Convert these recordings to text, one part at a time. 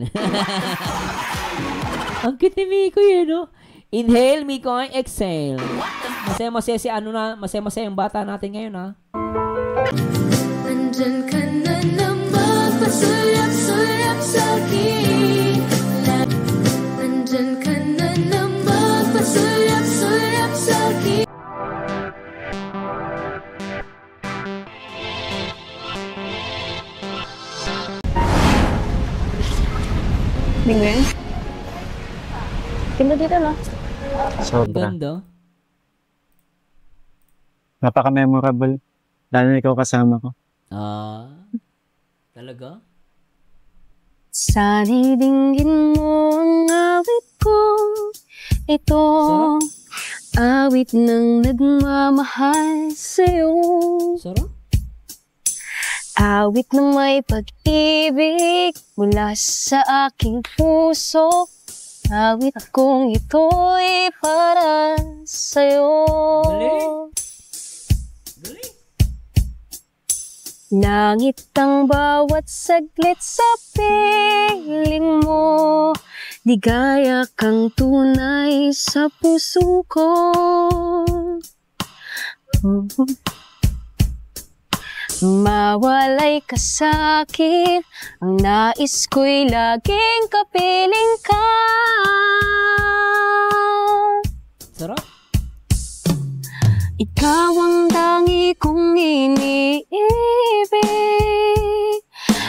exhale. Ang cute ni Miko yun, no? Inhale, Miko, exhale. Masaya-masaya si ano na, masaya-masaya yung bata natin ngayon, ha? Nandyan ka na naman, pasulap-sulap sa akin. Nandyan ka na naman, pasulap-sulap sa akin. Bingwin? Ganda dito, no? Sobra. Ganda. Napaka-memorable. Lalo na ikaw kasama ko. Talaga? Sana'y dinggin mo ang awit ko. Ito, awit ng nagmamahal sa'yo. Sarap? Awit ng may pag-ibig mula sa aking puso. Awit kong ito'y para sa'yo. Galing. Galing. Langit ang bawat saglit sa piling mo. Ligaya kang tunay sa puso ko. Mawalay ka sa'kin, ang nais ko'y laging kapiling ka. Sarap? Ikaw ang tangi kong iniibig.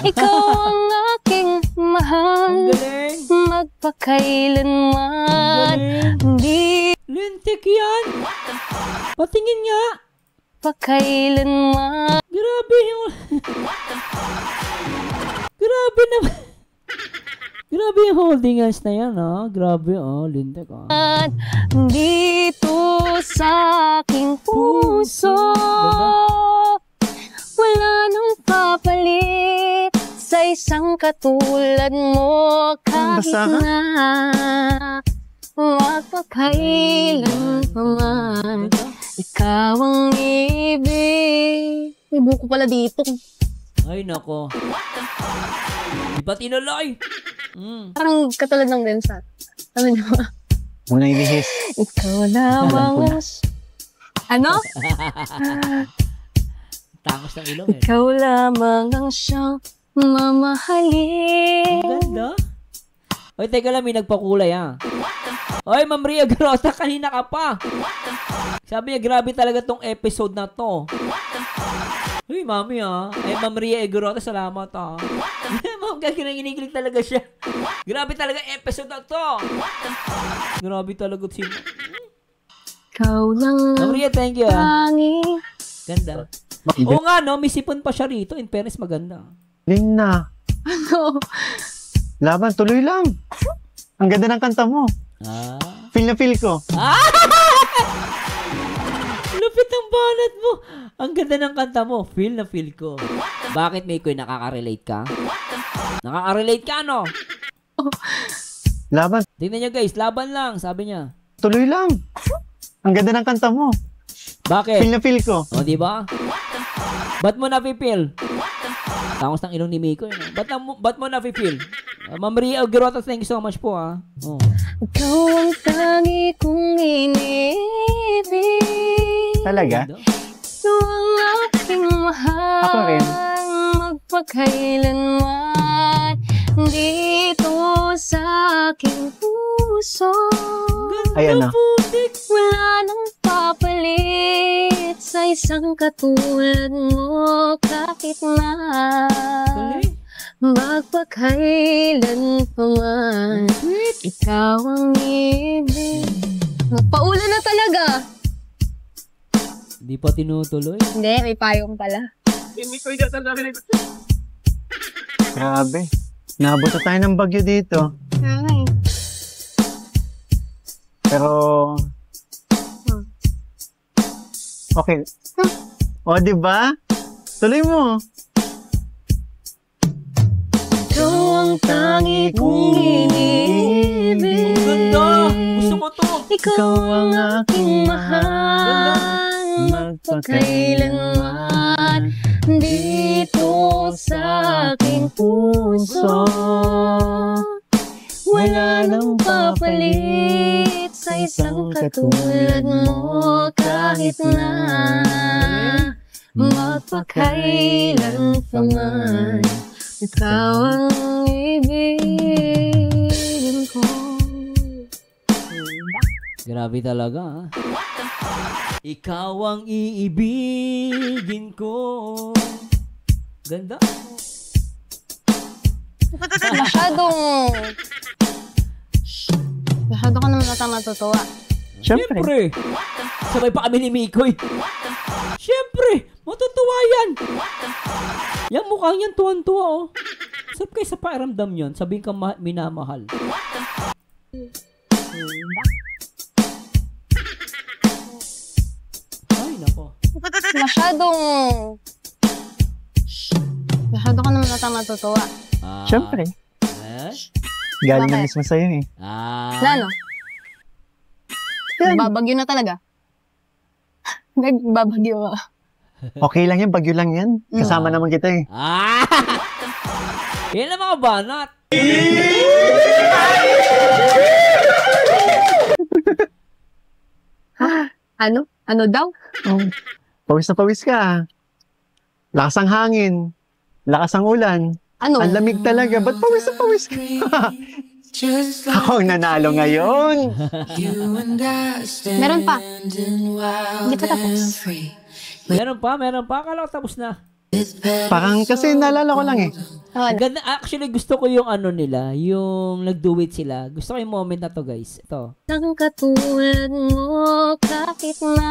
Ikaw ang aking mahal. Ang galing. Magpakailanman. Hindi Lintik yan. Patingin nga. pakailanman. Grabe yung... Grabe naman. Grabe yung holding hands na yan, ha? Grabe, lintik, Dito sa aking puso, wala nang papalit sa isang katulad mo. Kahit na magpakailan pa man, ikaw ang ibig. May buko pala dito. Ay, nako. Di ba tinuloy? Parang katulad ng densa. Ano nyo? Muna ilihis. Ikaw lamang ang... Ano? Tangos ng ilong, eh. Ikaw lamang ang siyang mamahalin. Ang ganda. Oy, teka lang, may nagpakulay, ha? Oy, Ma'am Ria Grosa, kanina ka pa. Sabi niya, grabe talaga tong episode na to. Uy, mami, ha? Ay, Ma'am Ria Grosa, salamat, ha? Ma'am, ginigilig talaga siya. Grabe talaga episode na to. Grabe talaga si... Ikaw lang Ma'am Ria, thank you, ha? tanging. Ganda. Oo nga, no? May sipon pa siya rito. In fairness, maganda. Ling na. Ano? Laban, tuloy lang. Ang ganda ng kanta mo. Feel na feel ko. Lupit ang banat mo. Ang ganda ng kanta mo. Feel na feel ko. Bakit, Mikoy, nakaka-relate ka? Nakaka-relate ka, no? Laban, Tingnan nyo, guys. Laban lang, sabi niya. tuloy lang. Ang ganda ng kanta mo. Bakit? Feel na feel ko. O, diba? Ba't mo na-feel? Tangos ng ilong ni Mikoy, no? Ba't mo na-feel? Ma'am Ria Grotas, thank you so much po, ha? Oh. Ikaw ang tangi kong inibig. Talaga? Ikaw ang aking mahal. Ako rin. Magpakailanman. Dito sa aking puso. Ayan na. Wala nang papalit sa isang katulad mo. Kahit na magpakailan pa man, ikaw ang ibig. Paulan na talaga. Hindi pa tinutuloy. Hindi, may payong pala. Grabe. Naabot na tayo ng bagyo dito. Ay. Pero... Okay. O, diba? Tuloy mo. Ikaw ang tangi kong inibig. Ang ganda! Gusto ko to! Ikaw ang aking mahal. Magpakailanman. Dito sa aking puso. nang papalit sa isang katulad mo kahit na magpakailan pa man. Ikaw ang ibigin ko. Grabe talaga, ha? Ikaw ang iibigin ko. Ganda. Masyado ka naman ata matutuwa. Siyempre. Sabay pa kami ni Mikoy. Siyempre, matutuwa yan. Yan mukhang yan tuwan-tuwa, oh. Sab kayo sa pakiramdam yun, sabihin ka minamahal. Ay, nako. Masyado ka naman ata matutuwa. Siyempre. Eh? Galing na Bakit? mismo sa'yo eh. Na ano? Babagyo na talaga. Nagbabagyo ka. Okay lang yan, bagyo lang yan. Kasama naman kita eh. Yan ang mga banat. Ano? Ano daw? Oh. Pawis na pawis ka. Lakas ang hangin. Lakas ang ulan. Ano? Ang lamig talaga. Ba't pawis na pawis ka? Ako ang nanalo ngayon. Meron pa. Hindi pa tapos. Meron pa. Akala ko tapos na. Parang kasi naalala ko lang eh. Ang ganda, actually, gusto ko yung ano nila, yung nag-do-it sila. Gusto ko yung moment na to, guys. Ito. Ang katulad mo kahit na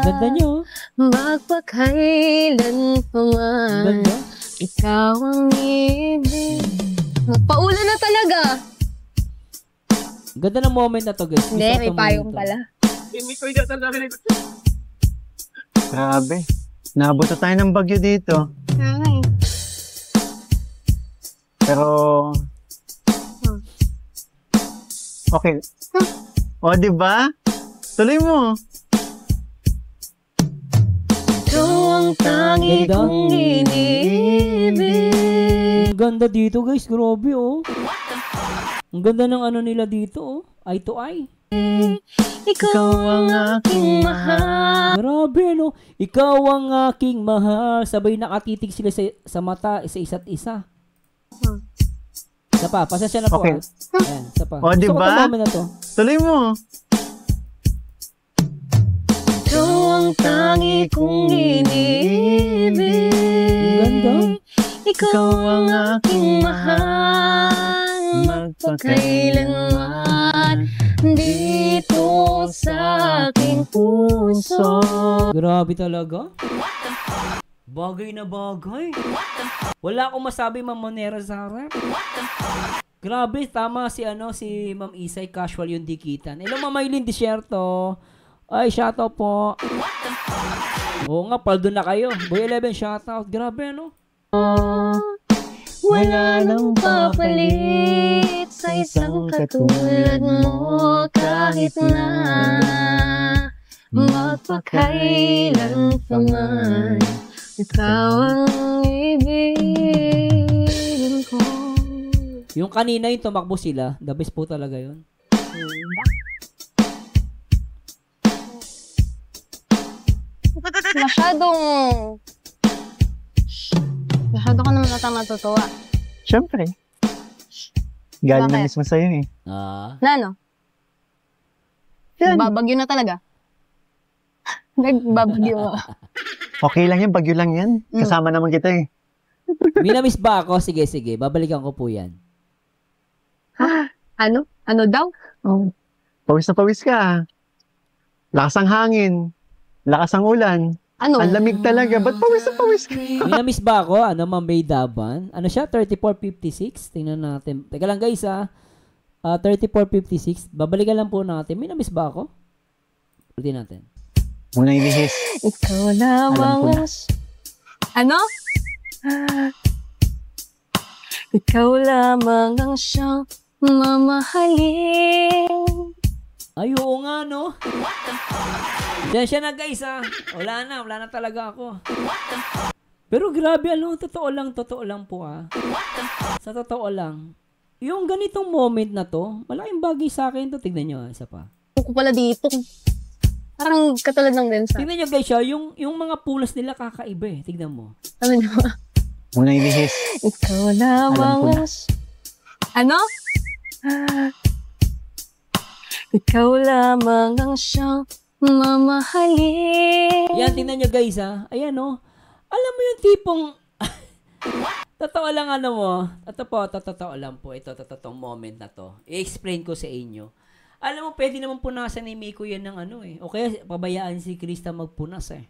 Ganda nyo. magpakailan pa man. Ganda. Ikaw ang ibig. Magpaulan na talaga. Ganda ng moment na to, guys. Hindi, Gusto ko may tong payong moment pala. Grabe. Naabot na tayo ng bagyo dito. Ay. Pero... Okay. O, di ba? Tuloy mo. Ikaw ang tangi Ganda. kong inibig. Ang ganda dito, guys. Grabe, oh. Ang ganda ng ano nila dito, oh. Eye to eye. Ikaw ang aking mahal. Grabe, no? Ikaw ang aking mahal. Sabay nakatitig sila sa mata, sa isa't isa. Isa pa, pasensya na po. Okay. Ayan, isa pa. O, Gusto di ko ba? tong moment na to. Tuloy mo. Ikaw ang tangi kong inibig. Ang ganda. Ikaw ang aking mahal. Magpakailanman dito sa aking puso. Grabe talaga. Bagay na bagay. Wala akong masabi, Ma'am Monera Zara. Grabe, tama si Ma'am Isay, casual yung dikitan. Hello, Ma'am Maylin Desierto. Ay, shoutout po. Oo nga, paldo na kayo. Boy 11, shoutout. Grabe, ano? Wala nang papalit sa isang katulad mo kahit na magpakailan pa man. Ikaw ang ibigin ko. Yung kanina yung tumakbo sila, the best po talaga yun. Masyado ka naman ata matutuwa. Siyempre. Galing na Bakit? mismo sa'yo eh. Na ano? Yan. Babagyo na talaga. Nagbabagyo ka. Okay lang yan, bagyo lang yan. Kasama naman kita eh. Minamiss ba ako? Sige, babalikan ko po yan. Ano? Ano daw? Oh. Pawis na pawis ka. Lakas ang hangin. Lakas ang ulan. Ano? Ang lamig talaga. Ba't pawis na pawis ka? Minamiss ba ako? Ano, Ma'am May Daban? Ano siya? 3456? Tingnan natin. Teka lang guys, 3456. Babalikan lang po natin. Minamiss ba ako? Ulitin natin. Muna ilihis. Ikaw Alam ko lamang na. Ano? Ikaw lamang ang siyang mamahalin. Ay, oo nga, no? Siya na guys, Wala na talaga ako. Pero grabe, totoo lang po, Sa totoo lang, yung ganitong moment na to, malaking bagay sa akin to. Tignan nyo, isa pa. Buko pala dito. Parang katulad ng densa. Tignan nyo guys, yung mga pulas nila kakaiba eh. Tignan mo. Ano nyo? Muna ilihis. Ikaw Alam ko lamang na. ang... Ano? Ikaw lamang ang siyang mamahalin. Yan, tingnan nyo guys ha. Ayan oh. Alam mo yung tipong... totoo lang ano mo. Totoo lang po. Ito, totoong moment na to. I-explain ko sa inyo. Alam mo, pwede naman punasan ni Miko yan ng ano eh. O kaya pabayaan si Krista magpunas eh.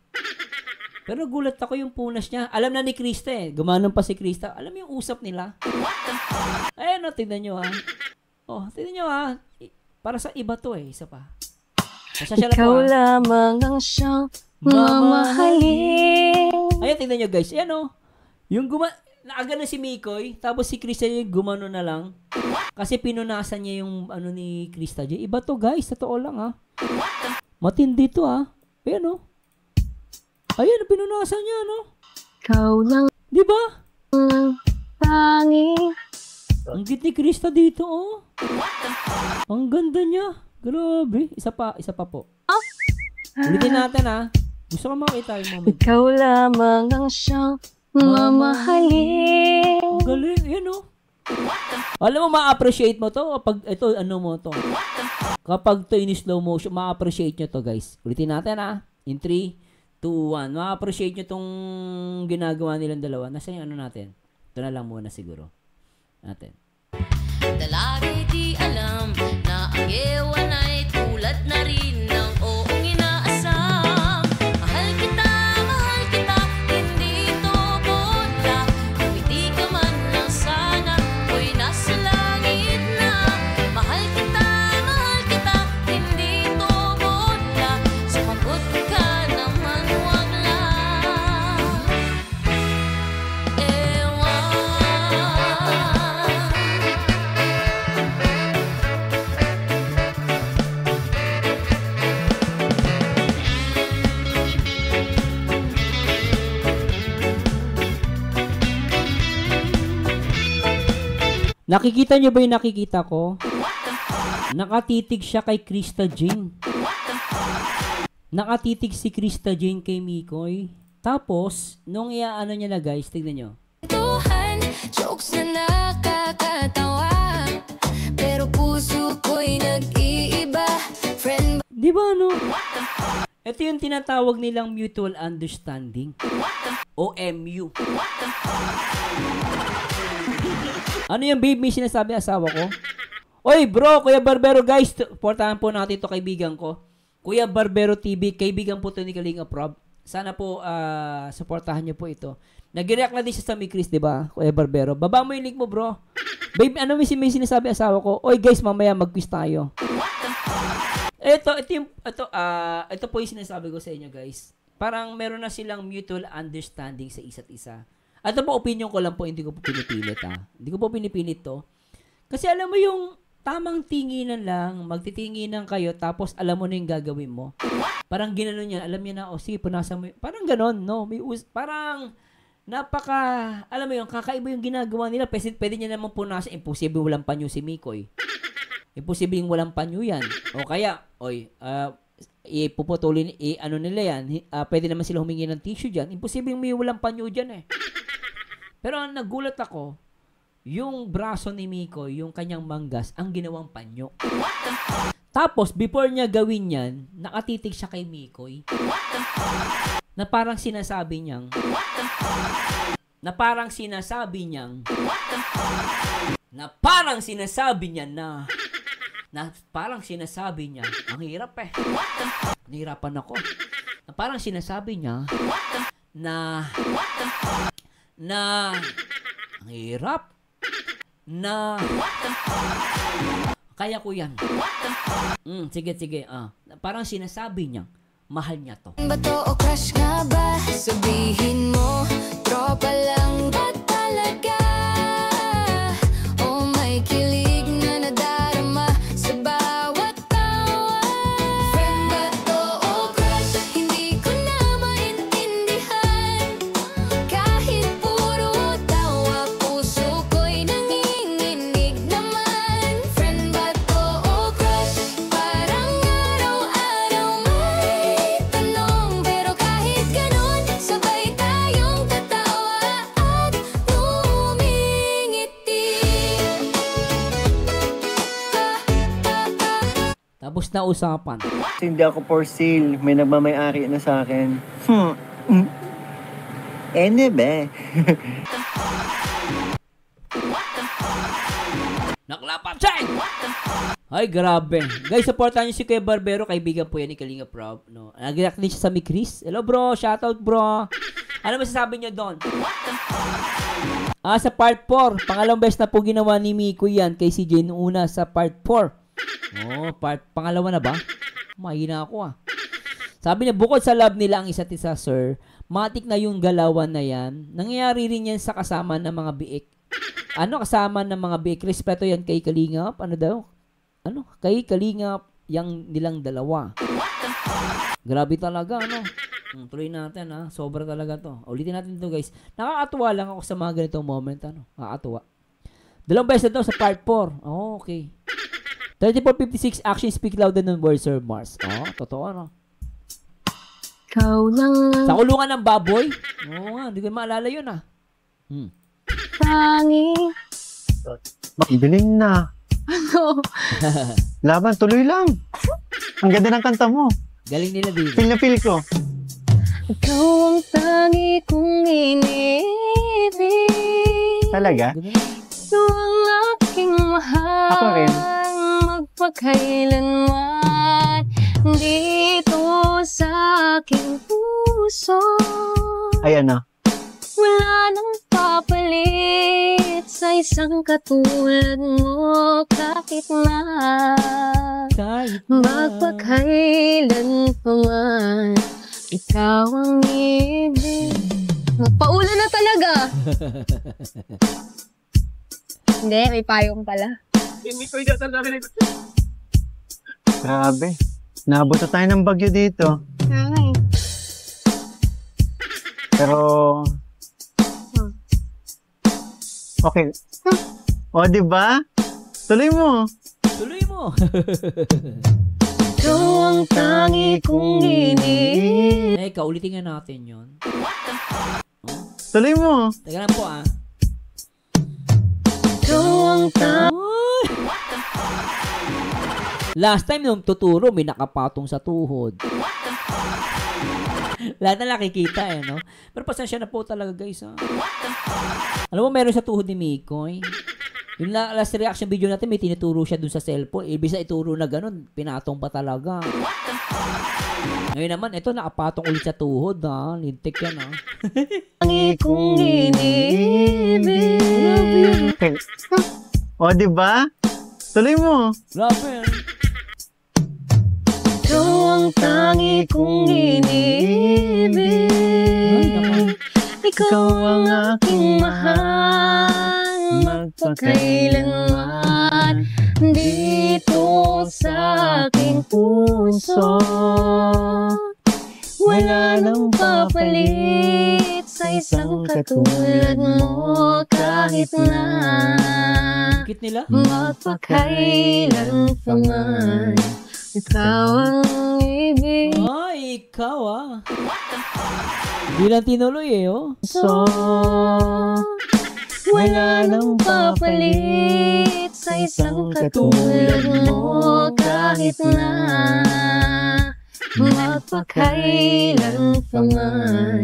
Pero gulat ako yung punas niya. Alam na ni Krista eh. Gumanon pa si Krista. Alam mo yung usap nila? Ayan o, tignan nyo ha. Oh, tignan nyo ha. Para sa iba to eh. Isa pa. Pasasya lang po Ikaw ha. lamang ang siyang mamahalin. Ayan, tignan nyo guys. Ayan o. Yung naaga na si Mikoy, tapos si Krista yung gumano na lang. Kasi pinunasan niya yung ano ni Krista J. Iba to guys. Totoo lang ha. Matindi to ha. Ayan o. Ayan, pinunasan niya no. Ikaw lang Di ba? ang tanging. Ang cute ni Krista dito, oh. Ang ganda niya. Grabe. Isa pa po. Ulitin natin, ha. Gusto ko makita yung moment. Ikaw lamang ang siyang mamahalin. Ang galing. Yan, oh. Alam mo, ma-appreciate mo to. Kapag, ito, ano mo to. Kapag to in slow motion, ma-appreciate nyo to, guys. Ulitin natin, ha. In 3, 2, 1. Ma-appreciate nyo tong ginagawa nilang dalawa. Nasa yung ano natin? Ito na lang muna siguro. Natin. Dalagay di alam na ang ewan ay tulad na rin ng oong inaasam. Mahal kita, hindi ito bodla. Umiti ka man lang sana, ko'y nasa langit na. Mahal kita, hindi ito bodla. Sumagot ka naman, wag lang. Ewan. Nakikita niyo ba yung nakikita ko? Nakatitig siya kay Krista Jane. Nakatitig si Krista Jane kay Mikoy. Tapos, nung iaano niya na guys, tignan nyo. Tuhan, jokes na nakakatawa, pero puso ko'y nag-iiba. Friend Di ba ano? Ito yung tinatawag nilang mutual understanding. O MU. Ano yung babe, may sinasabi asawa ko? Oy bro, Kuya Barbero guys, portahan po natin ito kaibigan ko. Kuya Barbero TV, kaibigan po ito ni Kalinga Prob. Sana po supportahan niyo po ito. Nag-react na din siya sa Mi Chris, di ba? Kuya Barbero. Baba mo yung link mo, bro. Babe, ano may sinasabi asawa ko? Oy guys, mamaya mag-quiz tayo. Ito po yung sinasabi ko sa inyo, guys. Parang meron na silang mutual understanding sa isa't isa. At ito po, opinion ko lang po, hindi ko po pinipilit, ha. Hindi ko po pinipilit to. Kasi alam mo yung tamang tinginan lang, magtitinginan kayo, tapos alam mo na yung gagawin mo. Parang ginanon yan, alam niya na, sige, punasan mo. Parang ganon, no? Parang, alam mo yung kakaiba yung ginagawa nila. Pwede niya naman punasan, imposible walang panyo si Mikoy. Imposible yung walang panyo yan. O kaya, ipuputulin, ano nila yan, pwede naman sila humingi ng tissue dyan. Imposible yung may walang panyo dyan eh. Pero nagulat ako, yung braso ni Miko, yung kanyang manggas, ang ginawang panyo. Tapos, before niya gawin yan, nakatitig siya kay Mikoy. Na parang sinasabi niyang, ang hirap eh. Nahirapan ako. Na parang sinasabi niya, ang hirap, kaya ko yan. Sige. Parang sinasabi niya, mahal niya to. Bato o crush nga ba? Sabihin mo, tropa lang ba talaga? O may kilig na nadarama sa bawat tawa? Friend ba to o crush? Hindi ko na maintindihan. Kahit puro tawa, puso ko'y nanginginig na Tapos na usapan. Kasi hindi ako for sale. May nagmamayari na sa akin. Ba? Naklapan siya! Ay, grabe. Guys, supportan niyo si Kuya Barbero. Kaibigan po yan ni Kalinga Prob. No? Nag-react din siya sa Mi Chris. Hello bro, shoutout bro. Ano masasabi niyo doon? Sa part 4. Pangalawang beses na po ginawa ni Miko yan kay CJ noong una sa part 4. Pangalawa na ba? Mahina ako Sabi niya, bukod sa love nila ang isa't isa, sir, matik na yung galawan na yan. Nangyayari rin yan sa kasama ng mga biik. Kasama ng mga biik? Respeto yan kay Kalingap? Ano daw? Kay Kalingap yang nilang dalawa. Grabe talaga, Tuloy natin, Sobra talaga to. Ulitin natin to, guys. Nakakatuwa lang ako sa mga ganitong moment, Nakakatuwa. Dalawang beses na daw sa part 4. Okay. 3456 actions speak louder than words, Sir Mars. Totoo, Ikaw lang Sa kulungan ng baboy? Oo nga, hindi ko maalala yun, tangi. Galing na. Ano? Laban, tuloy lang. Ang ganda ng kanta mo. Galing nila dito. Feel na feel ko. Ikaw ang tangi kong inibig. Talaga? Ikaw ang aking mahal. Ako rin. Magpakailanman dito sa aking puso. Ayan na. Wala nang papalit sa isang katulad mo kahit na magpakailan pa man. Ikaw ang ibig. Magpaulan na talaga. Hindi, may payong pala. Grabe. Naabot na tayo ng bagyo dito. Ay. Pero... Okay. Diba? Tuloy mo. Tuloy mo. Ikaw ang tangi kong inibig. Kaulitin nga natin yun. Tuloy mo. Teka lang po, Ikaw ang tangi. Last time nung tuturo, may nakapatong sa tuhod. Lahat na nakikita no? Pero pasensya na po talaga, guys, Alam mo, meron sa tuhod ni Mikoy. Yung last reaction video natin, may tinuturo siya dun sa cellphone. Ibig sa ituro na ganun, pinatong pa talaga. Ngayon naman, ito, nakapatong ulit sa tuhod, Lintik yan, Tangi kong inibig. Okay. Diba? Tuloy mo. Grabe, Ikaw ang tangi kong inibig. Ikaw ang aking mahal. Magpakailanman dito sa aking puso. Wala nang papalit sa isang katulad mo kahit na Kit nila? magpakailan pa man. Ikaw ang ibig. Ikaw, Di lang tinuloy, So, wala nang papalit sa isang katulad mo kahit na magpakailan pa man.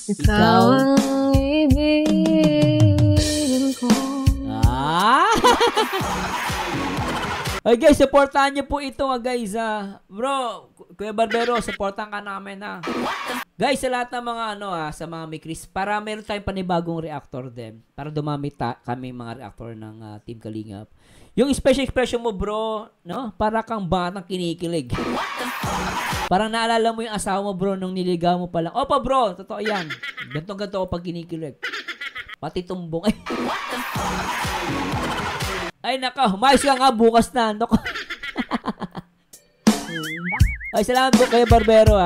Ikaw ang ibigin ko. Ay, guys, supportahan niyo po ito, guys, Bro, Kuya Barbero, supportahan ka namin, Guys, sa lahat ng mga, sa mga Mikris, para meron tayong panibagong reactor din. Para dumami kami mga reactor ng Team Kalingap. Yung special expression mo, bro, para kang batang kinikilig. Parang naalala mo yung asawa mo, bro, nung niligaw mo pa lang. Opa, bro, totoo yan. Ganto-ganto ako pag kinikilig. Pati tumbong. Ay, naka, humayos ka nga, bukas na. Ay, salamat po kayo, Barbero,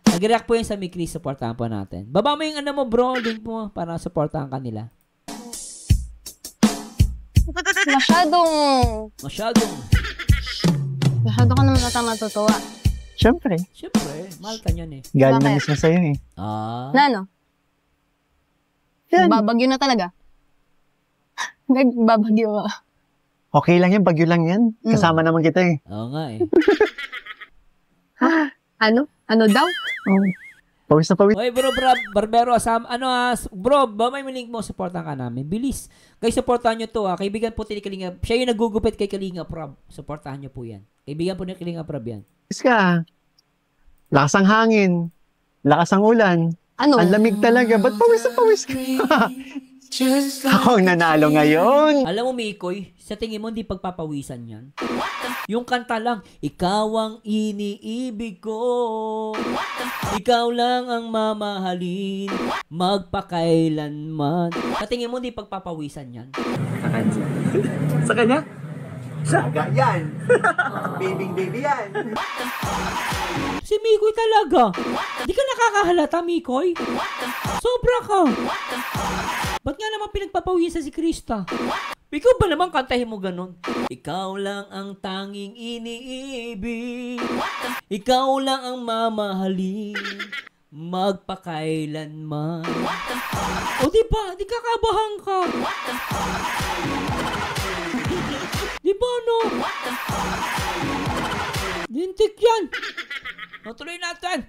Nag-react po yun sa Mikri, supportahan po natin. Baba mo yung mo, bro, link mo, para supportahan kanila. Masyado ka naman matutuwa. Siyempre. Mahal ka niyan, Galing na mismo sa'yo, Yan. Babagyo na talaga. Nagbabagyo ka. Okay lang yan, bagyo lang yan. Kasama naman kita eh. Oo nga eh. Ano? Ano daw? Oh. Pawis na pawis. Oy bro, Barbero, bro, ba may link mo, supportan ka namin. Bilis. Guys, supportahan nyo to Kaibigan po ni Kalinga. Siya yung nagugupit kay Kalinga Prab. Supportahan nyo po yan. Kaibigan po ni Kalinga Prab yan. Pawis ka. Lakas ang hangin. Lakas ang ulan. Ano? Ang lamig talaga. Ba't pawis na pawis ka? Ako ang nanalo ngayon. Alam mo, Mikoy, sa tingin mo hindi pagpapawisan yan? Yung kanta lang, ikaw ang iniibig ko, ikaw lang ang mamahalin, magpakailanman. Sa tingin mo hindi pagpapawisan yan? Sa kanya? Saga yan. Baby yan. Si Mikoy talaga. Di ka nakakahalata, Mikoy. Sobra ka. Ba't nga naman pinagpapawisan si Krista? Ikaw ba naman kantahin mo ganun? Ikaw lang ang tanging iniibig. Ikaw lang ang mamahalin. Magpakailanman. O di ba? Di kakabahan ka. Di ba no? Dintik yan. Tuloy natin.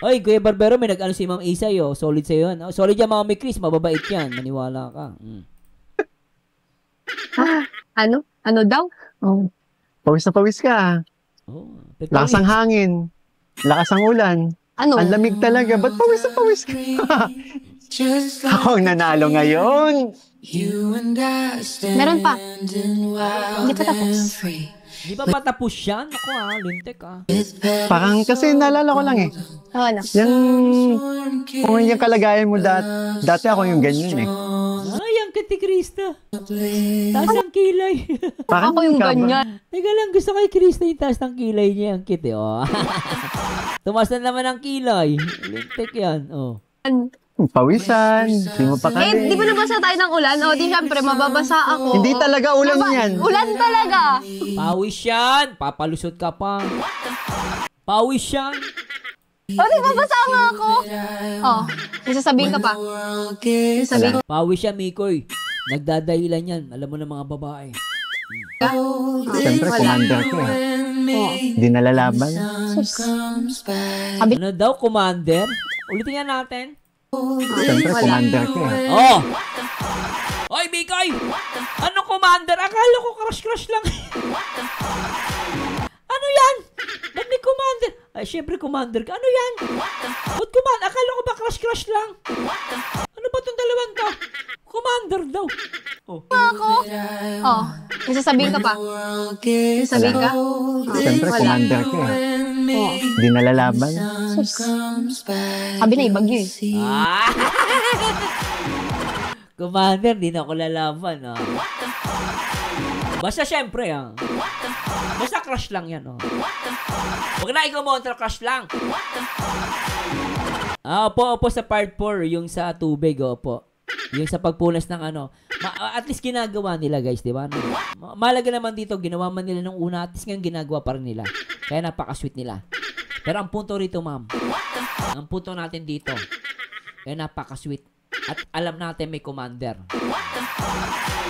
Oy, Kuya Barbero, may nag-ano si Ma'am Isa yo. Solid sa'yo yan. Oh, solid yan, Mami Chris. Mababait yan. Maniwala ka. Ano? Ano daw? Oh. Pawis na pawis ka. Oh, Lakas ang hangin. Lakas ang ulan. Ano? Ang lamig talaga. Ba't pawis na pawis ka? Ako ang nanalo ngayon. Meron pa. Hindi pa tapos. Di ba patapos yan? Ako lintek Parang kasi naalala ko lang eh. Oh, ano? Kung yung kalagayan mo dati ako yung ganyan eh. Ay, ang kiti Krista. Taas ang kilay. Parang Ako yung ikaw ba? ganyan. Teka lang, gusto kay Krista yung taas ng kilay niya. Ang kiti, Tumas na naman ang kilay. Lintek yan, Pawisan. Di mo pa kali. Di ba nabasa tayo ng ulan? O, di syempre, mababasa ako. Hindi talaga ulan yan. Ulan talaga. Pawis yan. Papalusot ka pa. Pawis yan. O, di babasa nga ako. Oh, may sasabihin ka pa. Sasabihin ko. Pawis yan, Mikoy. Nagdadahilan yan. Alam mo ng mga babae. Siyempre, commander ko eh. Hindi nalalaban. Ano daw, commander? Ulitin nga natin. Siyempre, commander ko eh. Oy, Mikoy! Ano, commander? Akala ko crush lang. Ano yan? Ba't may commander? Ay, syempre, commander ka. Ano yan? Ba't commander? Akala ko ba crush lang? Ano ba itong dalawang to? Commander daw. Ako. Oh, may sasabihin ka pa. Sasabihin ka? Siyempre, commander ko eh. Hindi nalalaban. Sabi na ibagyo eh. Commander, di na ako lalaban. Basta syempre, basta crush lang yan. Huwag na ikaw montra, crush lang. Opo, sa part 4, yung sa tubig, opo. Yung sa pagpunas ng at least ginagawa nila, guys, di ba? Malaga naman dito, ginawa man nila nung una, at least ngayon ginagawa pa rin nila. Kaya napaka-sweet nila. Pero ang punto rito, ma'am, ang punto natin dito, kaya napaka-sweet. At alam natin may commander.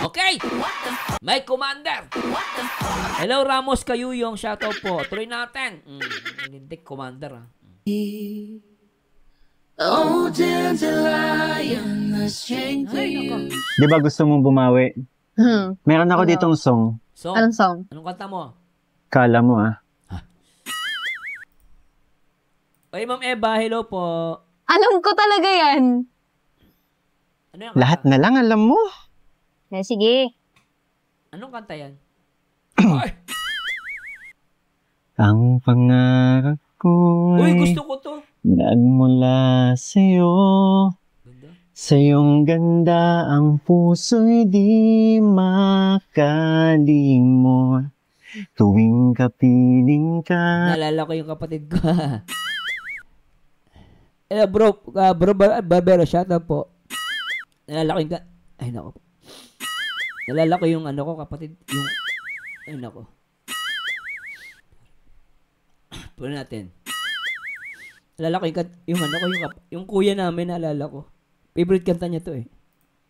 Okay! May commander! Hello, Ramos Kayuyong. Shoutout po. Tuloy natin. Lintik, commander. Oh, gentle lion, the strength of you. Di ba gusto mong bumawi? Meron ako ditong song. Song? Anong song? Anong kanta mo? Kala mo Oy, Ma'am Eva, hello po. Alam ko talaga yan. Ano yung Lahat kanta? na lang alam mo. Sige. Anong kanta yan? Ay! Ang pangarap ko Uy, ay gusto ko to. nagmula sa'yo. Ganda. Sa iyong ganda ang puso'y di makalimot. Tuwing kapiling ka. Naalala ko yung kapatid ko. Bro, Barbero, shoutout po. Nalala ko yung ay, nako. Nalala ko yung ko, kapatid. Yung, ay, nako. Puno natin. Nalala ko yung kuya namin, naalala ko. Favorite kanta niya to eh.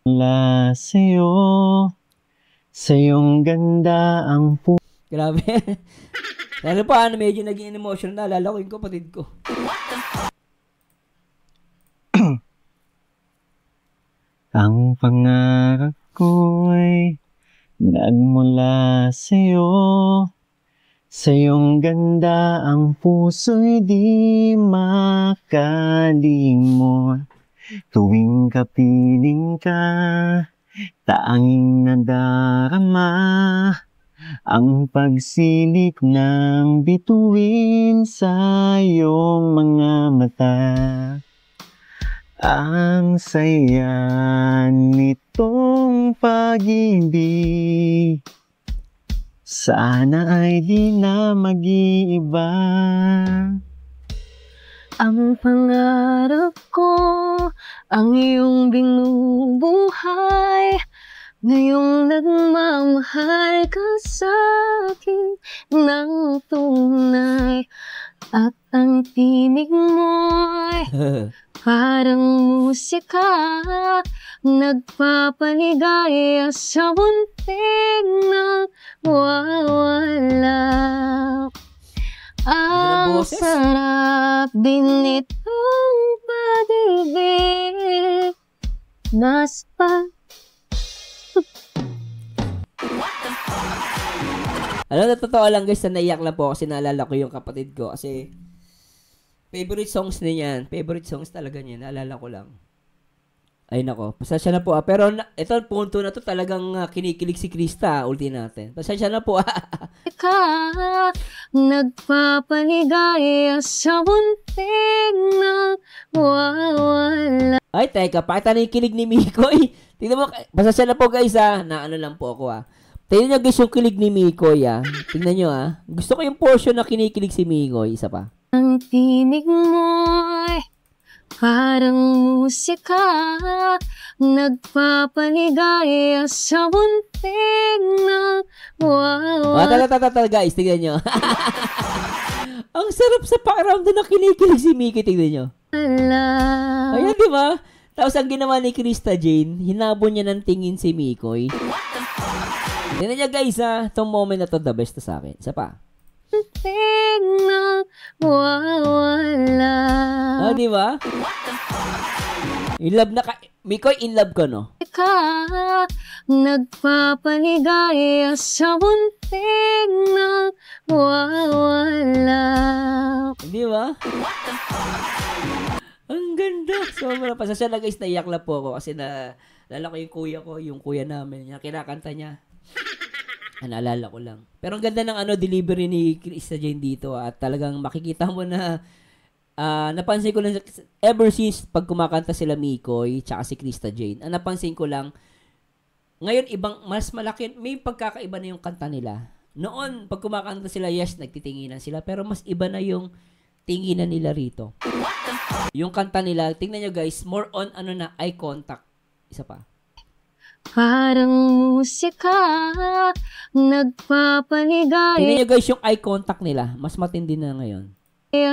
Mula sa'yo. Sa iyong ganda ang Grabe. Ano pa, medyo naging emotional. Naalala ko yung kapatid ko. Ang pangarap ko'y nagmula sa'yo. Sa iyong ganda ang puso'y di makalimot. Tuwing kapiling ka, tanging nadarama ang pagsilip ng bituin sa iyong mga mata. Ang saya nitong pag-ibig, sana ay di na mag-iiba. Ang pangarap ko, ang iyong binubuhay. Ngayong nagmamahal ka sa'kin ng tunay. At ang tinig mo'y parang musika, nagpapaligaya sa bunting na wawala. Ang boses? sarap din itong pag-ibig. Naspa. Alam na totoo lang guys, na naiyak lang po kasi naalala ko yung kapatid ko. Kasi favorite songs niya yan. Favorite songs talaga niya. Naalala ko lang. Ay nako, pasensya na po Pero ito punto na to talagang kinikilig si Krista. Ulti natin. Pasensya na po Ka, nagpapaligaya sa bunting na wawala. Ay, teka, pakita na yung kilig ni Mikoy. Tingnan mo, pasensya na po guys na ano lang po ako Tingnan nyo guys yung kilig ni Mikoy Tingnan nyo Gusto ko yung portion na kinikilig si Mikoy. Isa pa. Ang tinig mo'y parang musika, nagpapaligaya sa bunting na wawala. Tata guys, tingnan nyo. Ang sarap sa pakiramdam na kinikilig si Mikoy. Tingnan nyo. Ayan, di ba? Tapos ang ginawa ni Krista Jane, hinabon niya ng tingin si Mikoy. Tingnan niya guys itong moment na to the best to sa akin. Isa pa. Na wawala. Di ba? In love na ka. Mikoy, in love ka, no? Ka, nagpapaligaya sa bunting na wawala. Di ba? Ang ganda. Sobra. Pasasya na guys, naiyak lang po ako kasi naalala ko yung kuya namin. Yung kinakanta niya. Naalala ko lang. Pero ang ganda ng delivery ni Krista Jane dito at talagang makikita mo na napansin ko lang ever since pag kumakanta sila Mikoy tsaka si Krista Jane. Napansin ko lang ngayon mas malaki, may pagkakaiba na yung kanta nila. Noon pag kumakanta sila, yes, nagtitinginan sila pero mas iba na yung tinginan nila rito. Yung kanta nila, tingnan nyo guys, more on eye contact. Isa pa. Parang musika, nagpapaligaya. Tingnan nyo guys yung eye contact nila. Mas matindi na ngayon.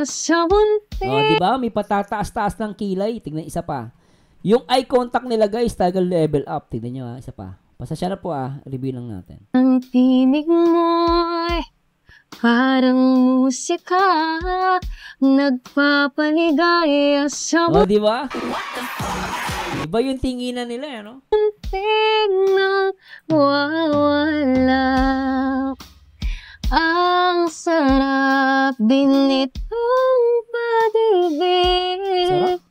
Sa bunting. Diba? May patataas-taas ng kilay. Tingnan isa pa. Yung eye contact nila guys, talagang level up. Tingnan nyo isa pa. Pasasya na po review lang natin. Ang tinig mo'y parang musika, nagpapaligaya sa Diba? Iba yung tinginan nila, no? bunting na wawala. Ang sarap din itong pag-ibig. Sarap?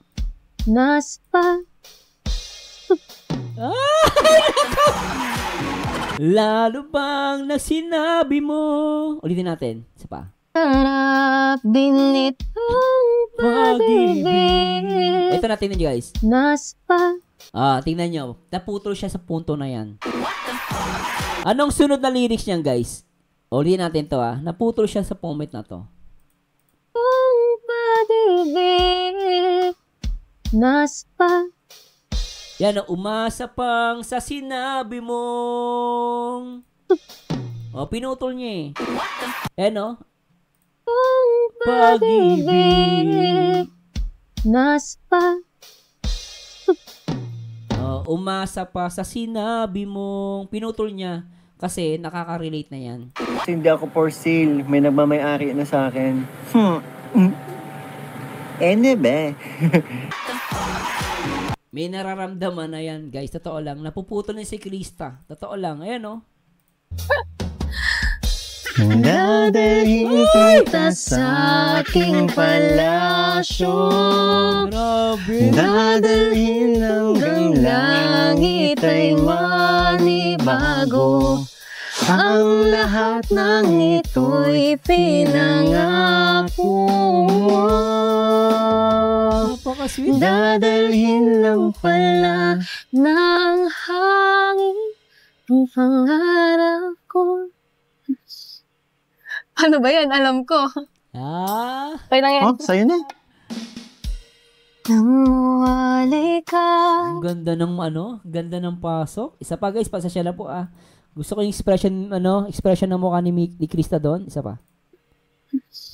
Naspa. Lalo bang na sinabi mo? Ulitin natin. Isa pa. Sarap din itong pag-ibig. Ito na, tingnan nyo guys. Naspa. Tingnan nyo. Naputol siya sa punto na yan. Anong sunod na lyrics niyan guys? Ulitin natin to Naputol siya sa moment na to. Ang pag-ibig. Naspa. Yan, umasa pang sa sinabi mong. Pinutol niya Yan Ang pag-ibig. Naspa. umasa pa sa sinabi mong. Pinutol niya. Kasi nakaka-relate na yan. Kasi hindi ako for sale. May nagmamayari na sa akin. Ba? May nararamdaman na yan, guys. Totoo lang. Napuputol na si Krista. Totoo lang. Ayan, oh. Dadalhin kita sa aking palasyo. Grabe. Dadalhin hanggang langit ay manibago. Ang lahat ng ito'y pinangako mo. Napaka-sweet. Dadalhin lang pala ng hangin ang pangarap ko. Ano ba yan? Alam ko. Ah. Kaya lang yan. Oh, sa'yo na. Namuwalay ka. Ang ganda ng ganda ng pasok. Isa pa, guys, pasasya lang po ah. Gusto ko yung expression ng mukha ni Krista doon. Isa pa.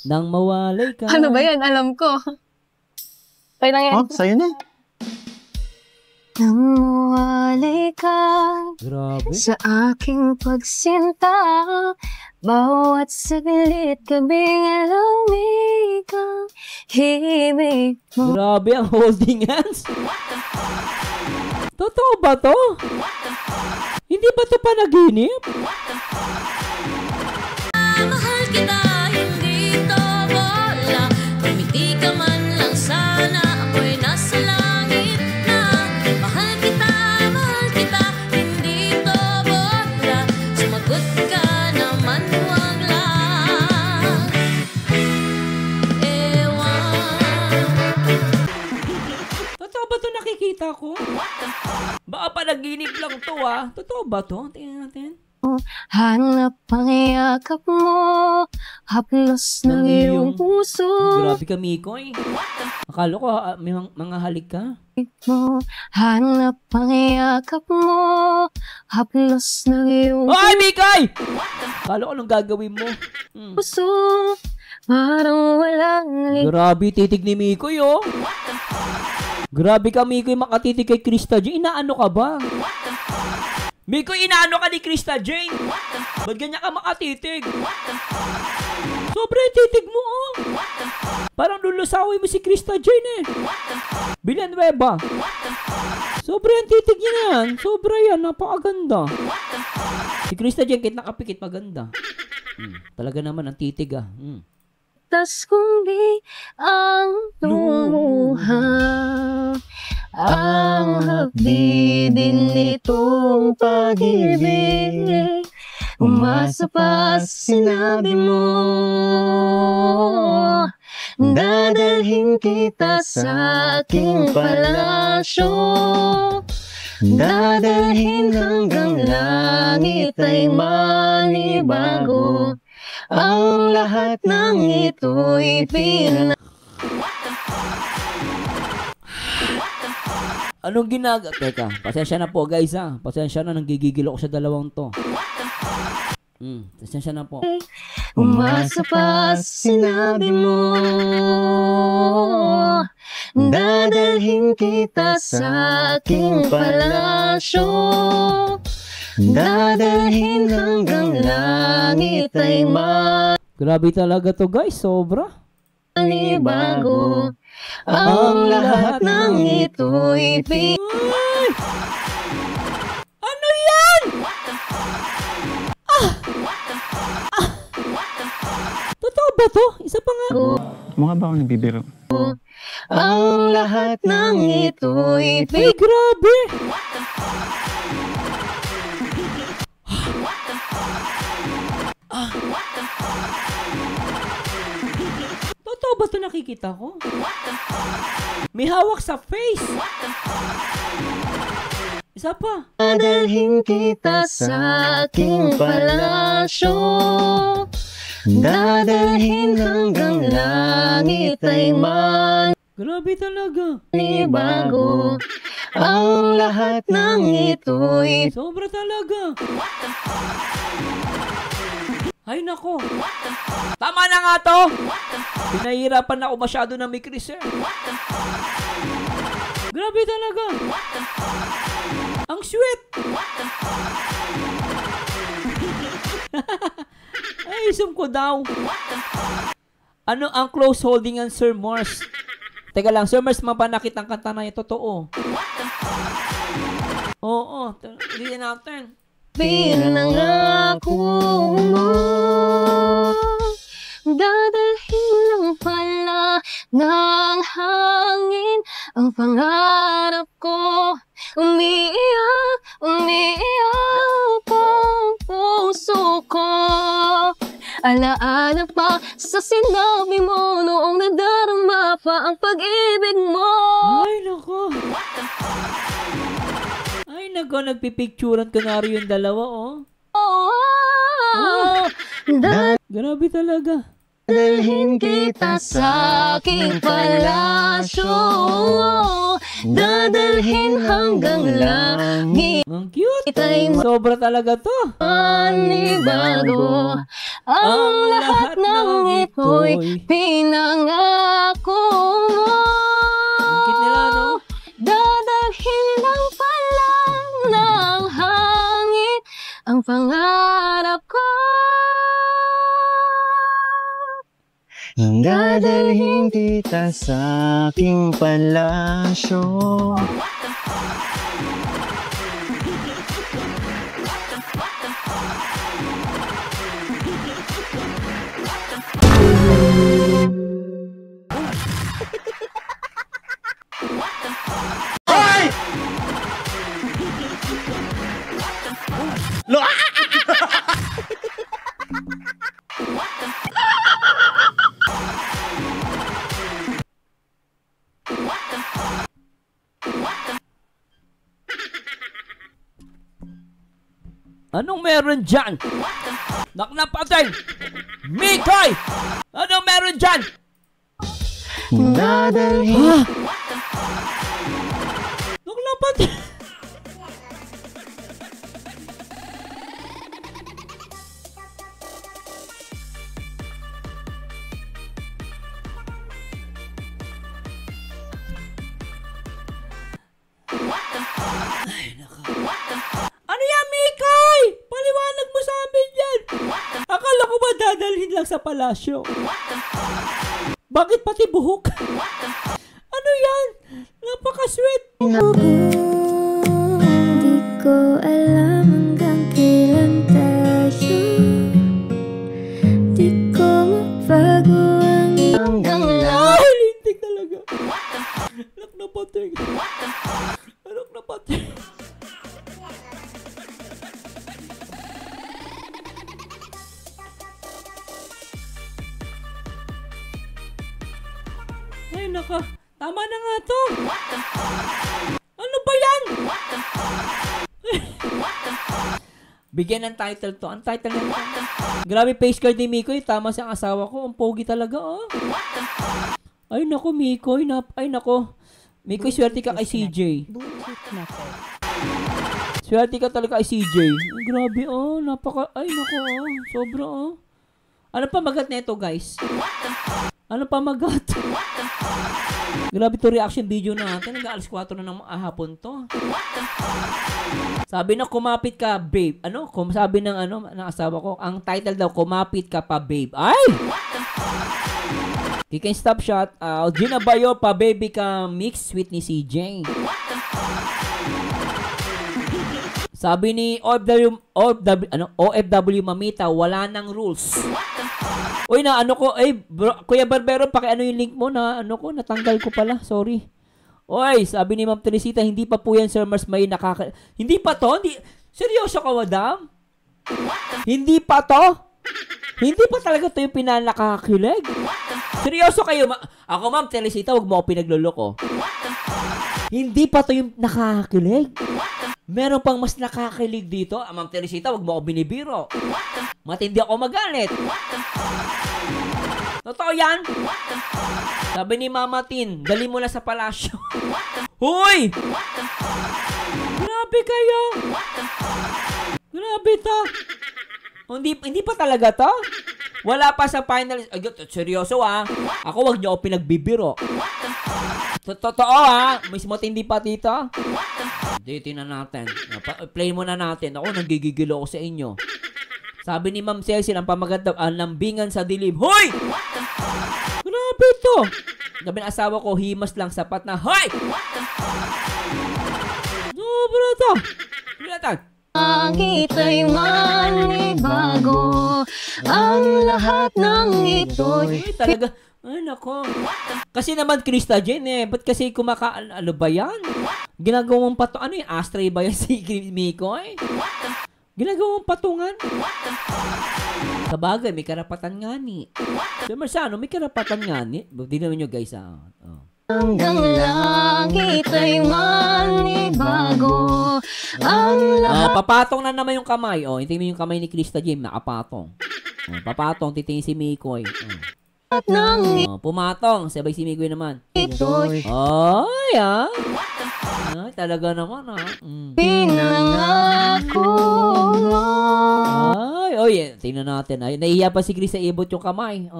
Nang mawalay ka. Ano ba yan? Alam ko. Kaya lang yan. Oh, sa'yo na. Namuwalay ka Grabe. sa aking pagsinta. Bawat saglit kabing alamig ang himig mo. Grabe ang holding hands. Totoo ba to? Hindi ba to panaginip? Mahal kita, hindi to bola. Kumiti ka man lang sana, ako'y nasa langit na. Mahal kita, hindi to bola. Sumagot ka naman, huwag lang ewan. Totoo ba to nakikita ko? Baka panaginip lang to ah. Totoo ba to? Tingnan natin. Hanap ang yakap mo, haplos ng iyong puso Grabe ka, Mikoy. Akala ko may mga halik ka. mo. Hanap ang yakap mo, haplos ng iyong Ay, Mikoy! Akala ko anong gagawin mo. puso. Parang walang Grabe titig ni Mikoy, oh. Grabe ka, Mikoy, makatitig kay Krista Jane. Inaano ka ba? Mikoy, inaano ka ni Krista Jane? Ba't ganyan ka makatitig? Sobrang titig mo, oh. Parang lulusawin mo si Krista Jane, eh. Villanueva. Sobrang titig niya yan. Sobra yan, napakaganda. Si Krista Jane, kahit nakapikit, maganda. Talaga naman, ang titig, ah. tas kundi ang luha. Ang hapdi din nitong pag-ibig. Umasa pa sinabi mo, dadalhin kita sa aking palasyo. Dadalhin hanggang langit ay manibago. Ang lahat ng ito'y Anong Teka, pasensya na po, guys, ha. Pasensya na, nanggigigil ako sa dalawang to. Pasensya na po. Umasa pa sinabi mo, dadalhin kita sa aking palasyo. Dadalhin hanggang langit ay Grabe talaga to, guys. Sobra. manibago. Ang lahat ng ito'y Ay! Ano yan? Totoo ba to? Isa pa nga. Mukha ba ako nagbibiro? Ang lahat ng ito'y Ay, grabe. Totoo ba ito nakikita ko? May hawak sa face. Isa pa. Dadalhin kita sa aking palasyo. Dadalhin hanggang langit ay Grabe talaga. manibago. Ang lahat ng ito'y Sobra talaga. Ay, nako. Tama na nga to. Pinahirapan ako masyado na may Chris, eh. Grabe talaga. Ang sweet. Ay, isum ko daw. Ano ang close holding ng Sir Mars? Teka lang, Sir Mars, mapanakit ang kanta na yung totoo. Oo, hindi natin. Pinangako mo, dadalhin lang pala ng hangin ang pangarap ko. Umiiyak, umiiyak ang puso ko. Alaala pa sa sinabi mo noong nadarama pa ang pag-ibig mo. Ay, nako. Ay, nako, nagpipicturan ko na rin yung dalawa, oh. Grabe talaga. Dalhin kita sa aking palasyo, dadalhin hanggang langit. Ang cute. Sobra talaga to. Panibago ang lahat ng ito'y pinangako mo. Ang cute nila, no? Dadalhin lang pala ng hangin ang pangarap ko. Dadalhin kita sa aking palasyo. Anong meron dyan? Naknapatay! Mikoy! Anong meron dyan? Dadalhin. Naknapatay! Ano yan, Mikoy? Paliwanag mo sa amin yan. Akala ko ba dadalhin lang sa palasyo? Bakit pati buhok? Ano yan? Napaka-sweet. Di ko alam hanggang kailan tayo. Di ko mabago ang Hanggang Ay, lintik talaga. Anak na patay. Anak na patay. Ay, naka. Tama na nga to. Ano ba yan? Bigyan ng title to. Ang title nito. Grabe face card ni Mikoy. Tama siyang asawa ko. Ang pogi talaga, oh. Ay, nako, Mikoy. Ay, nako. Mikoy, swerte ka kay CJ. Swerte ka talaga kay CJ. Ay, grabe, oh. Ay, nako, oh. Sobra, oh. Ano pa magat nito, guys? Ano pa magat? Grabe to reaction video natin. Nag-alas 4 na ng hapon to. Sabi na kumapit ka, babe. Ano? Sabi ng ng asawa ko, ang title daw, kumapit ka pa, babe. Ay! Kikin stop shot. Gina Bayo pa, baby ka, mix sweet ni CJ. Sabi ni OFW Mamita, wala nang rules. Uy, na ko, Kuya Barbero, yung link mo na, natanggal ko pala, sorry. Uy, sabi ni Ma'am Teresita, hindi pa po yan, Sir Mars, may hindi pa to? Seryoso ka, madam? Hindi pa to? Hindi pa talaga to yung pinanakakilig? Seryoso kayo, ako, Ma'am Teresita, wag mo ako pinagluloko. Hindi pa to yung nakakakilig? Meron pang mas nakakilig dito. Ma'am Teresita, wag mo ako binibiro. Matindi ako magalit. Totoo yan? Sabi ni Mama Tin, dali mo na sa palasyo. Huy! Grabe kayo. Grabe to. Hindi pa talaga to? Wala pa sa final. Seryoso Ako wag niyo ako pinagbibiro. Totoo mismo tindi pa dito. Dito na natin. Play mo na natin. Ako nagigigilo ako sa inyo. Sabi ni Ma'am Cecil, ang pamagat daw, ang lambingan sa dilim. Hoy! Grabe to! Sabi ng asawa ko, himas lang sapat na. Hoy! Sobra to! Bilatan! Ika'y manibago. Ang lahat ng ito'y Ay, talaga. Ay, nako. Kasi naman, Krista Jen ba't kasi ano ba yan? Ginagawang pato, ano yung ashtray ba yan si Mikoy? Ginagawang patungan? Sabagay, may karapatan nga ni. So, Marsano, may karapatan nga ni. Tingnan nyo guys, Oh. hanggang langit ay manibago. Ang lahat Papatong na naman yung kamay. Tingnan mo yung kamay ni Krista Jen, nakapatong. Papatong, titingin si Mikoy. ng Pumatong, sabay si Mikoy naman. ito'y Ay, Ay, talaga naman, pinangako mo. Ay, tingnan natin. Ay, nahiya pa si Chris sa ibot yung kamay.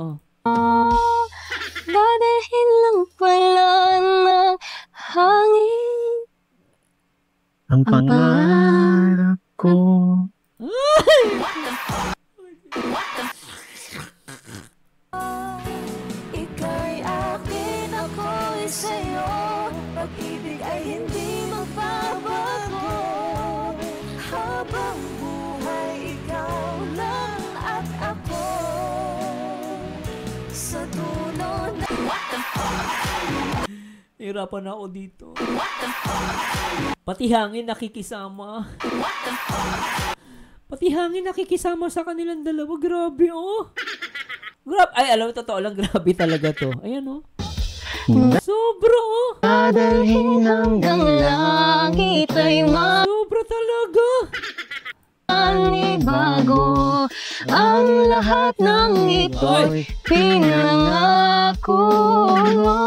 Dadahin lang pala ng hangin. Ang pangarap ko. Ika'y akin, ako'y sa'yo. Pag-ibig ay hindi magbabago. Habang buhay, ikaw lang at ako. Sa dulo na Hirapan na ako dito. Pati hangin nakikisama. Pati hangin nakikisama sa kanilang dalawa. Grabe, Grabe. Ay, alam mo, totoo lang, grabe talaga to. Ayan, Sobra, Dadalhin hanggang langit ay Sobra talaga. manibago. Ang lahat ng ito'y pinangako mo.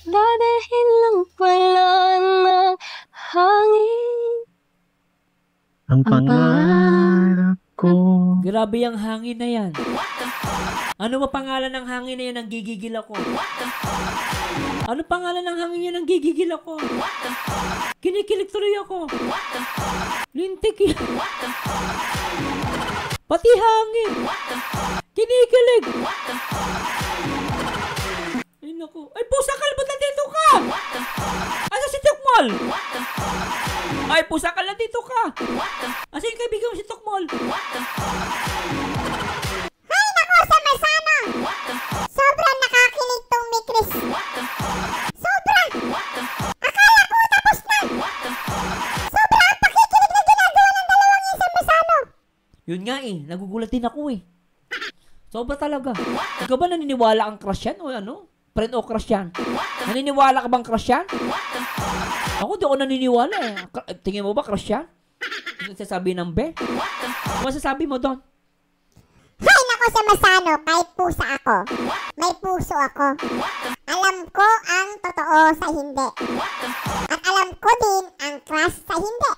Dadahin lang pala ng hangin. Ang pangarap ko. Grabe yung hangin na yan. Ano ba pangalan ng hangin na yan? Ang gigigil ako. Ano pangalan ng hangin yan? Ang gigigil ako. Kinikilig tuloy ako. Lintik yan. Pati hangin. Kinikilig. Ay naku. Ay pusakal, ba't nandito ka? Asa si Tukmol? Ay pusakal, nandito ka. Asa yung kaibigan mo si Tukmol? Sobrang nakakilig tong ni Chris. Sobrang! Akala ko tapos na! Sobrang ang pakikilig na ginagawa ng dalawang yan sa Masano. Yun nga nagugulat din ako Sobra talaga. Ikaw ba naniniwala ang crush yan o ano? Friend o crush yan? Naniniwala ka bang crush yan? Ako di ako naniniwala Tingin mo ba crush yan? Ano sasabi ng be? Ano masasabi mo doon? Hay nako sa Masano, kahit pusa ako. May puso ako. Alam ko ang totoo sa hindi. At alam ko din ang crush sa hindi.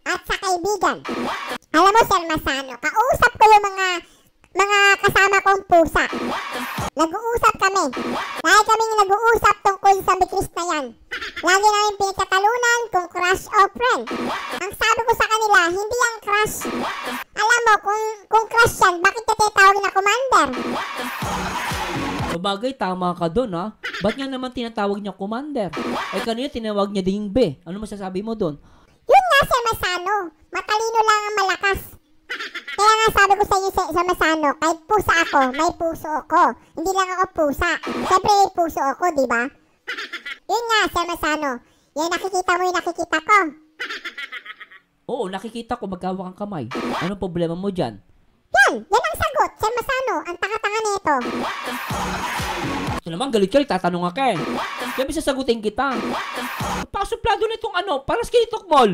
At sa kaibigan. Alam mo, Sir Masano, kausap ko yung mga kasama kong pusa. Nag-uusap kami. Dahil kaming nag-uusap tungkol sa Chris na yan. Lagi namin pinagkatalunan kung crush o friend. Ang sabi ko sa kanila, hindi ang crush. Alam mo, kung crush yan, bakit natatawag na commander? Sabagay, tama ka doon Ba't nga naman tinatawag niya commander? Ay kanina tinawag niya ding be. Ano masasabi mo doon? Yun nga, Sir Masano. Matalino lang ang malakas. Kaya nga sabi ko sa inyo, Sir Masano, kahit pusa ako, may puso ako. Hindi lang ako pusa. Siyempre may puso ako, di ba? Yun nga, Sir Masano. Yan nakikita mo yung nakikita ko. Oo, nakikita ko magkawak ang kamay. Anong problema mo dyan? Yan ang sagot, Sir Masano. Ang tanga-tanga nito. Ito naman, galit ka, tatanong ka Kaya sasagutin kita. Pasuplado na itong paras kinitok mall.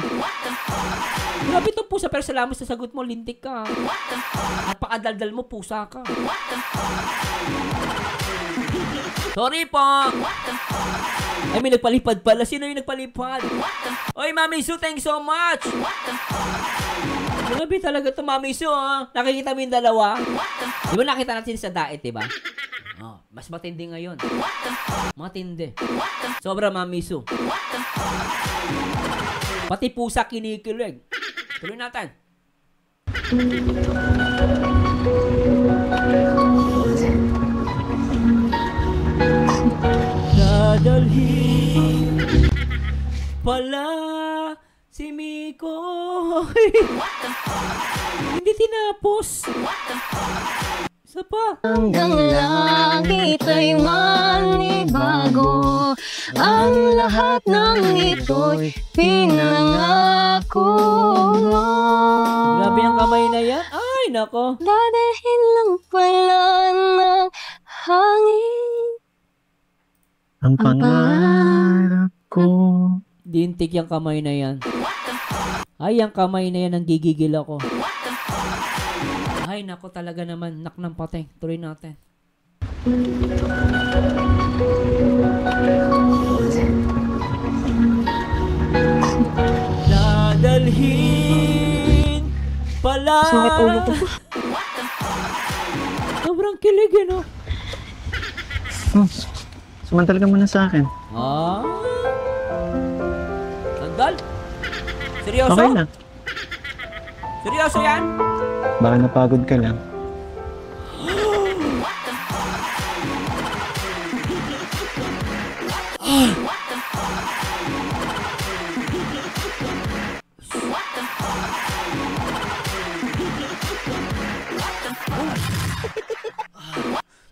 Grabe itong pusa, pero salamat sa sagot mo, lintik ka. Napakadaldal mo, pusa ka. Sorry po. Ay, may nagpalipad pala. Sino yung nagpalipad? Oy, Mami Su, thanks so much. Grabe talaga ito, Mami Su, Nakikita mo yung dalawa? Di ba nakita natin sa diet, di ba? Mas matindi ngayon. Matindi. Sobra, Mami Su. Pati pusa kinikilig. Tuloy natin. Dadalhin pala si Miko. Hindi tinapos. Isa pa. Hanggang langit ay manibago, ang lahat ng ito'y pinangako mo. Grabe ang kamay na yan. Ay, nako. Dadalhin lang pala ng hangin Ang pangarap ko. Dintik yung kamay na yan. Ay, ang kamay na yan ang gigigil ako. Ay, nako talaga naman. Nak ng pateng. Tuloy natin. Dadalhin pala. Sakit ulo ko. Sobrang kilig eh, no? Sumantal ka muna sa akin. Ah? Sandal? Seryoso? Okay lang. Seryoso yan? Baka napagod ka lang.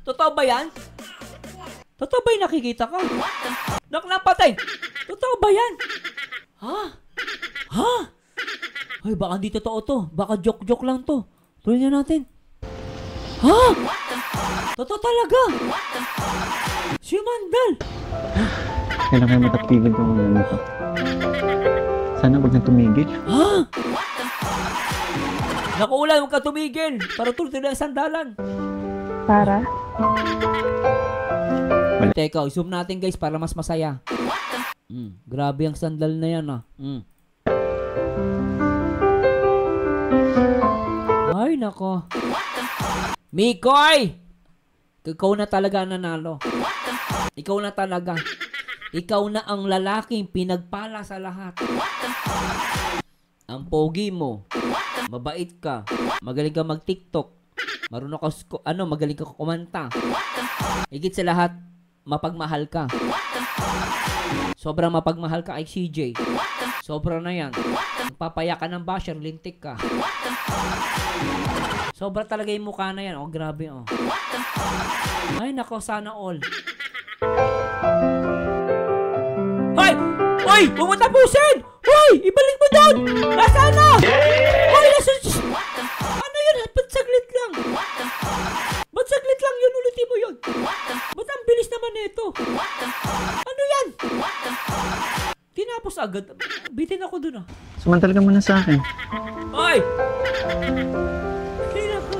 Totoo ba yan? Totoo ba yung nakikita ka? Naklampatay! Totoo ba yan? Ha? Ha? Ay, baka hindi totoo to. Baka joke-joke lang to. Tuloy na natin. Ha? Totoo talaga. Si Mandal. Kailan kayo matapigil kung ano to. Sana wag na tumigil. Ha? Naku, Ulan, huwag ka tumigil. Para tuloy na ang sandalan. Para? Teka, zoom natin guys para mas masaya. Grabe ang sandal na yan ah. Ay, nako. Mikoy! Ikaw na talaga ang nanalo. Ikaw na talaga. Ikaw na ang lalaking pinagpala sa lahat. Ang pogi mo. Mabait ka. Magaling ka mag-TikTok. Marunong ka, magaling ka kumanta. Higit sa lahat, mapagmahal ka. Sobrang mapagmahal ka kay CJ. Sobra na yan. Papaya ka ng basher, lintik ka. Sobra talaga yung mukha na yan. Oh, grabe oh. Ay, nako, sana all. Hoy! Hoy! Huwag mo tapusin! Hoy! Ibalik mo doon! Nasaan na? Hoy! Ano yun? Ba't saglit lang? Ba't saglit lang yun? Ulitin mo yun. Ba't ang bilis naman nito? Ano yan? Tinapos agad. Bitin ako dun ah. Sumantal ka muna sa akin. Hoy! Kaya ako.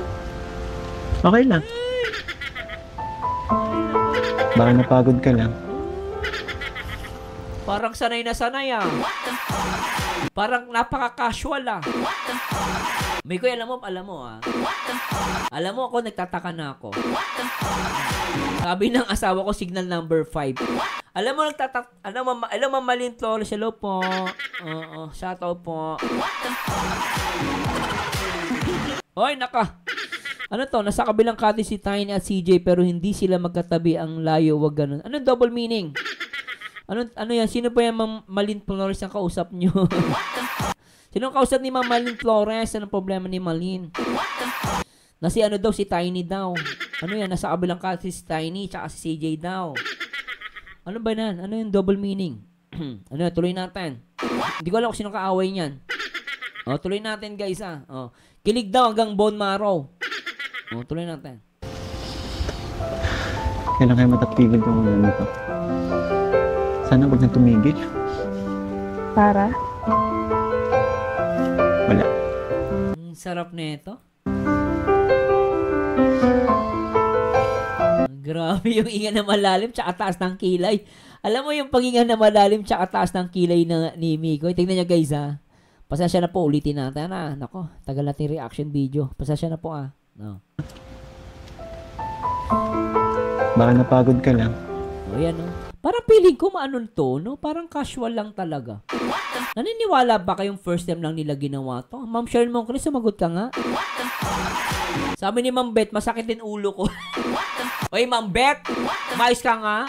Okay lang. Baka napagod ka lang. Parang sanay na sanay ah. Parang napaka-casual ah. Mikoy, alam mo ah. Alam mo ako, nagtataka na ako. Sabi ng asawa ko, signal number 5. Alam mo, alam mo, Malin Flores, hello po. Oo, shoutout po. Hoy, naka. Ano to? Nasa kabilang kati si Tiny at CJ pero hindi sila magkatabi, ang layo, wag ganun. Anong double meaning? Ano yan? Sino pa yan, Ma'am Malin Flores ang kausap nyo? Sino ang kausap ni Ma'am Malin Flores? Anong problema ni Malin? Si ano daw, si Tiny daw. Ano yan? Nasa kabilang kati si Tiny tsaka si CJ daw. Ano ba yan? Ano yung double meaning? Ano yan? Tuloy natin. Hindi ko alam kung sino kaaway niyan. O, tuloy natin guys ah. O, kilig daw hanggang bone marrow. O, tuloy natin. Kailan kayo matapigil kung ano to. Sana wag na tumigil. Para? Wala. Sarap na ito. Grabe yung inga na malalim tsaka taas ng kilay. Alam mo yung paginga na malalim tsaka taas ng kilay ni Miko. Tingnan nyo guys ha. Pasensya na po, ulitin natin na. Nako, tagal natin reaction video. Pasensya na po ah. No. Baka napagod ka lang. O yan o. Parang Parang feeling ko maano to, no? Parang casual lang talaga. Naniniwala ba kayong first time lang nila ginawa to? Ma'am Sharon Moncrief, sumagot ka nga. Sabi ni Ma'am Beth, masakit din ulo ko. Oy, Ma'am Beth, umayos ka nga.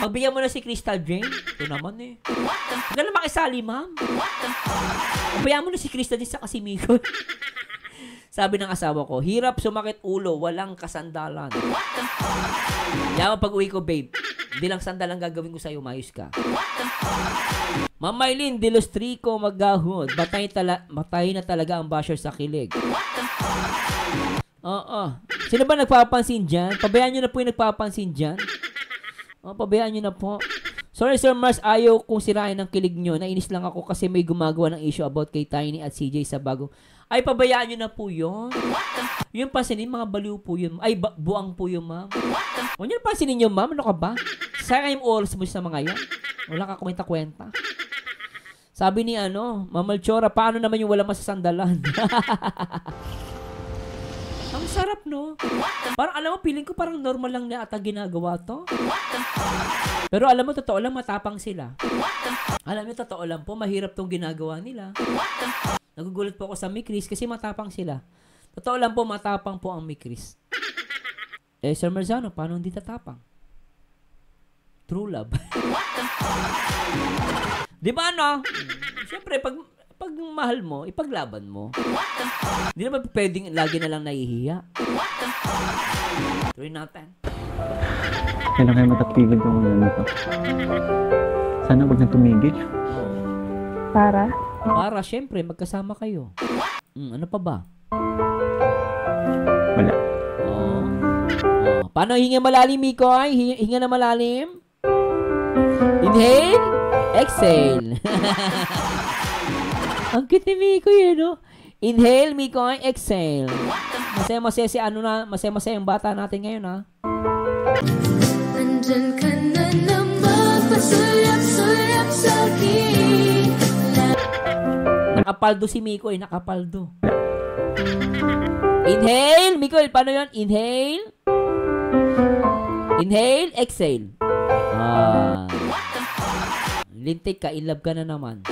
Pagbigyan mo na si Crystal Jane. Ito naman eh. Huwag na makisali, ma'am. Pabayaan mo na si Crystal Jane sa Casimiro. Sabi ng asawa ko, hirap sumakit ulo, walang kasandalan. Yaman pag uwi ko, babe. Hindi lang sandal ang gagawin ko sa'yo, umayos ka. Ma'am Maylin, Dilostrico, Magahod. Matay na talaga ang basher sa kilig. Oo. Sino ba nagpapansin dyan? Pabayaan nyo na po yung nagpapansin dyan. Pabayaan nyo na po. Sorry, Sir Mars, ayaw kong sirain ang kilig nyo. Nainis lang ako kasi may gumagawa ng issue about kay Tiny at CJ sa bago. Ay, pabayaan nyo na po yun. Yung pansinin, mga baliw po yun. Ay, buang po yun, ma'am. Huwag nyo pansinin nyo, ma'am. Ano ka ba? Sayang yung oras mo sa mga yan. Wala ka kwenta-kwenta. Sabi ni Ma'am Alchora, paano naman yung wala masasandalan? Ang sarap, no? Parang, alam mo, feeling ko parang normal lang na ata ginagawa to. Pero alam mo, totoo lang, matapang sila. Alam mo, totoo lang po, mahirap tong ginagawa nila. Nagugulat po ako sa Mikris kasi matapang sila. Totoo lang po, matapang po ang Mikris. Sir Marzano, paano hindi tatapang? True love. Di ba, no? Siyempre, pag mahal mo, ipaglaban mo. Hindi naman pwedeng lagi na lang nahihiya. Tuloy natin. Kailan kayo matapigil yung nito? Sana huwag na tumigil. Para? Para, syempre, magkasama kayo. Ano pa ba? Wala. Paano hinga malalim, Mikoy? Hinga na malalim? Inhale, exhale. Ang cute ni Mikoy, no? Inhale, Mikoy, exhale. Masaya-masaya si masaya-masaya yung bata natin ngayon, ha? Nandyan ka na naman, pasulap-sulap sa'kin. Nakapaldo si Mikoy, nakapaldo. Inhale, Mikoy, paano yun? Inhale. Inhale, exhale. Lintik ka, in love ka na naman.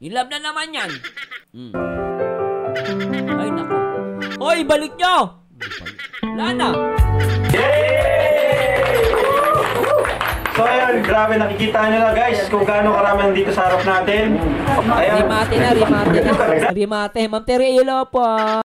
In love na naman yan. Ay, nako. Hoy, balik nyo! Wala na. So ayun, grabe, nakikita nyo na guys kung gaano karami dito sa harap natin. Ayan. Rimate na. Rimate. Ma'am Tere, hello po.